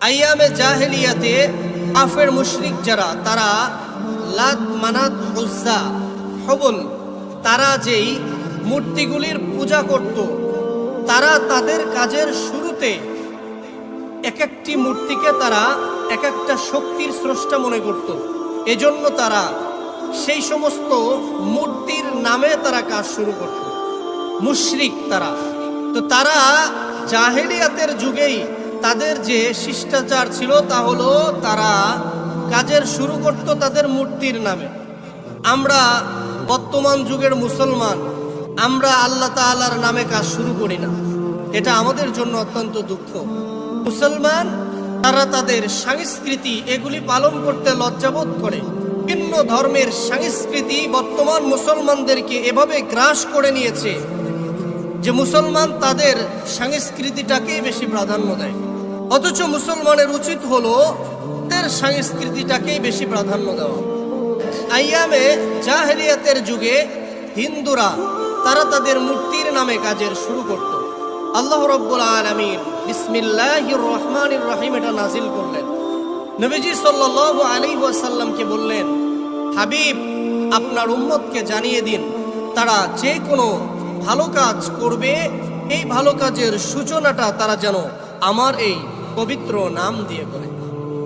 আইয়ামে জাহেলিয়াতে কাফের মুশরিক যারা, তারা লাত, মানাত, উজ্জা, হবল, তারা যেই মূর্তিগুলির পূজা করত, তারা তাদের কাজের শুরুতে এক একটি মূর্তিকে তারা এক একটা শক্তির স্রষ্টা মনে করত। এজন্য তারা সেই সমস্ত মূর্তির নামে তারা কাজ শুরু করত। মুশরিক তারা, তো তারা জাহেলিয়াতের যুগেই তাদের যে শিষ্টাচার ছিল তা হলো তারা কাজের শুরু করত তাদের মূর্তির নামে। আমরা বর্তমান যুগের মুসলমান, আমরা আল্লাহ তাআলার নামে কাজ শুরু করি না। এটা আমাদের জন্য অত্যন্ত দুঃখ। মুসলমান তারা তাদের সংস্কৃতি এগুলি পালন করতে লজ্জাবোধ করে। ভিন্ন ধর্মের সংস্কৃতি বর্তমান মুসলমানদেরকে এভাবে গ্রাস করে নিয়েছে যে মুসলমান তাদের সংস্কৃতিটাকেই বেশি প্রাধান্য দেয়, অথচ মুসলমানের উচিত হলো তাদের সংস্কৃতিটাকেই বেশি প্রাধান্য দেওয়া। আইয়ামে জাহেলিয়াতের যুগে হিন্দুরা তারা তাদের মূর্তির নামে কাজের শুরু করত। আল্লাহ রাব্বুল আলামিন বিসমিল্লাহির রহমানির রহিম এটা নাজিল করলেন। নবীজি সাল্লাল্লাহু আলাইহি ওয়াসাল্লামকে বললেন, হাবিব, আপনার উম্মতকে জানিয়ে দিন, তারা যে কোনো ভালো কাজ করবে, এই ভালো কাজের সূচনাটা তারা যেন আমার এই পবিত্র নাম দিয়ে করে।